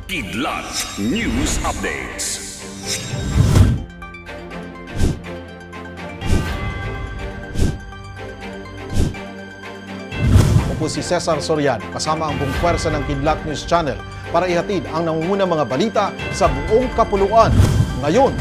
Kidlat News Updates. Ako po si Cesar Soriano, kasama ang buong pwersa ng Kidlat News Channel para ihatid ang nangungunang mga balita sa buong kapuluan. Ngayon,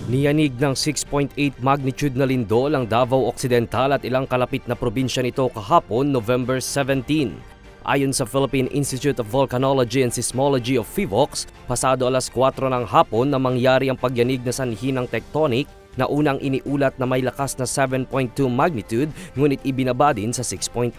niyanig ng 6.8 magnitude na lindol ang Davao Occidental at ilang kalapit na probinsya nito kahapon, November 17. Ayon sa Philippine Institute of Volcanology and Seismology of PHIVOLCS, pasado alas 4 ng hapon na mangyari ang pagyanig na sanhi ng tectonic na unang iniulat na may lakas na 7.2 magnitude ngunit ibinaba din sa 6.8.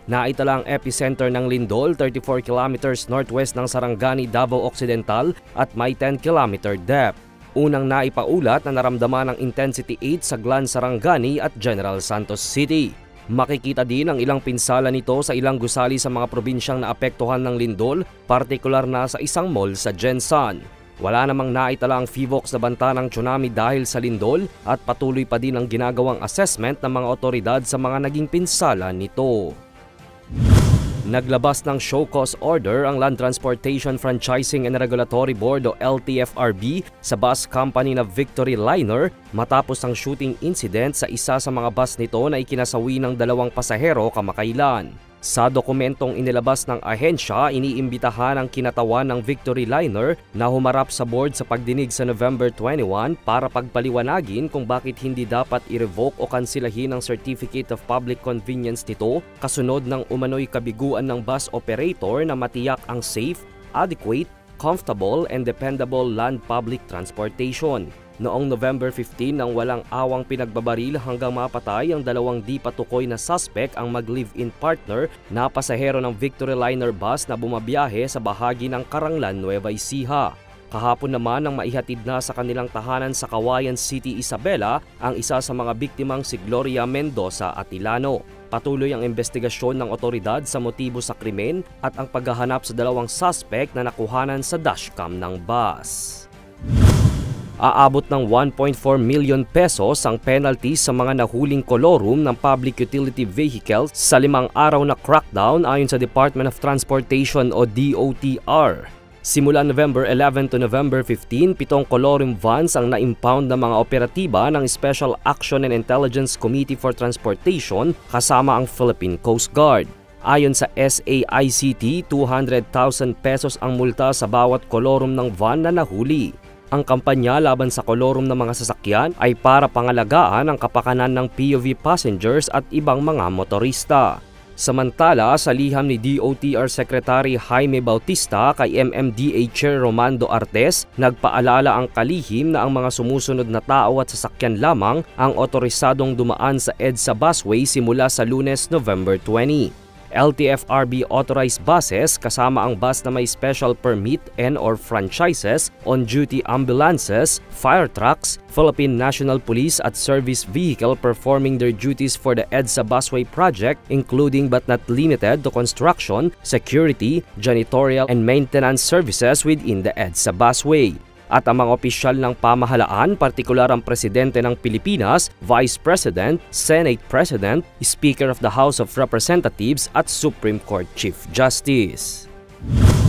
Naitala ang epicenter ng lindol 34 kilometers northwest ng Sarangani, Davao Occidental at may 10 kilometer depth. Unang naipaulat na naramdaman ng intensity 8 sa Glan, Sarangani at General Santos City. Makikita din ang ilang pinsala nito sa ilang gusali sa mga probinsyang naapektuhan ng lindol, partikular na sa isang mall sa Jensan. Wala namang naitala ang PHIVOLCS na banta ng tsunami dahil sa lindol at patuloy pa din ang ginagawang assessment ng mga otoridad sa mga naging pinsala nito. Naglabas ng show cause order ang Land Transportation Franchising and Regulatory Board o LTFRB sa bus company na Victory Liner matapos ang shooting incident sa isa sa mga bus nito na ikinasawi ng 2 pasahero kamakailan. Sa dokumentong inilabas ng ahensya, iniimbitahan ang kinatawan ng Victory Liner na humarap sa board sa pagdinig sa November 21 para pagpaliwanagin kung bakit hindi dapat i-revoke o kansilahin ang Certificate of Public Convenience nito kasunod ng umano'y kabiguan ng bus operator na matiyak ang safe, adequate, comfortable and dependable land public transportation. Noong November 15 nang walang awang pinagbabaril hanggang mapatay ang 2 di patukoy na suspect ang mag-live-in partner na pasahero ng Victory Liner bus na bumabiyahe sa bahagi ng Caranglan, Nueva Ecija. Kahapon naman nang maihatid na sa kanilang tahanan sa Cauayan City, Isabela ang isa sa mga biktimang si Gloria Mendoza Atilano. Patuloy ang investigasyon ng otoridad sa motibo sa krimen at ang paghahanap sa 2 suspect na nakuhanan sa dashcam ng bus. Aabot ng 1.4 million pesos ang penalty sa mga nahuling kolorum ng public utility vehicles sa 5 araw na crackdown ayon sa Department of Transportation o DOTR. Simula November 11 to November 15, 7 kolorum vans ang na-impound ng mga operatiba ng Special Action and Intelligence Committee for Transportation kasama ang Philippine Coast Guard. Ayon sa SAICT, 200,000 pesos ang multa sa bawat kolorum ng van na nahuli. Ang kampanya laban sa kolorum ng mga sasakyan ay para pangalagaan ang kapakanan ng POV passengers at ibang mga motorista. Samantala, sa liham ni DOTR Secretary Jaime Bautista kay MMDA Chair Romando Artes, nagpaalala ang kalihim na ang mga sumusunod na tao at sasakyan lamang ang otorisadong dumaan sa EDSA busway simula sa Lunes, November 20. LTFRB authorized buses kasama ang bus na may special permit and/or franchises, on-duty ambulances, fire trucks, Philippine National Police at service vehicle performing their duties for the EDSA busway project including but not limited to construction, security, janitorial and maintenance services within the EDSA busway. At ang mga opisyal ng pamahalaan, partikular ang Presidente ng Pilipinas, Vice President, Senate President, Speaker of the House of Representatives at Supreme Court Chief Justice.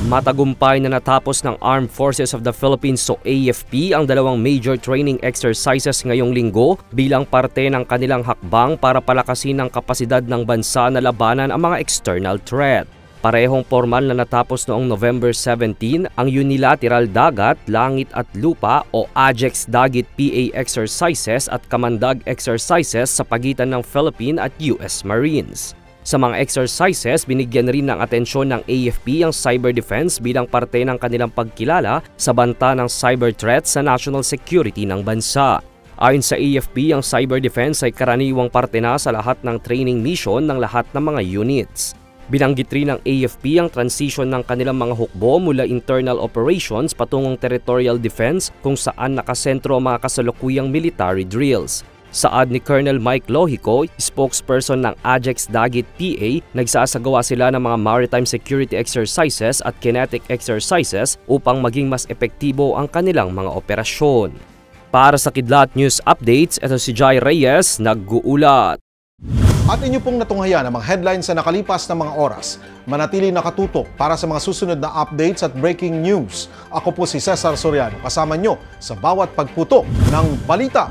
Matagumpay na natapos ng Armed Forces of the Philippines o AFP ang 2 major training exercises ngayong linggo bilang parte ng kanilang hakbang para palakasin ang kapasidad ng bansa na labanan ang mga external threat. Parehong formal na natapos noong November 17 ang Unilateral Dagat, Langit at Lupa o AJEX Dagit PA exercises at Kamandag exercises sa pagitan ng Philippine at US Marines. Sa mga exercises, binigyan rin ng atensyon ng AFP ang cyber defense bilang parte ng kanilang pagkilala sa banta ng cyber threat sa national security ng bansa. Ayon sa AFP, ang cyber defense ay karaniwang parte na sa lahat ng training mission ng lahat ng mga units. Binanggit rin ng AFP ang transition ng kanilang mga hukbo mula internal operations patungong territorial defense kung saan nakasentro ang mga kasalukuyang military drills. Saad ni Colonel Mike Lohico, spokesperson ng AJEX Dagit PA, nagsasagawa sila ng mga maritime security exercises at kinetic exercises upang maging mas epektibo ang kanilang mga operasyon. Para sa Kidlat News Updates, ito si Jai Reyes, nag-uulat. At inyo pong natunghayan ang mga headlines sa nakalipas na mga oras. Manatili nakatutok para sa mga susunod na updates at breaking news. Ako po si Cesar Soriano, kasama nyo sa bawat pagputok ng balita.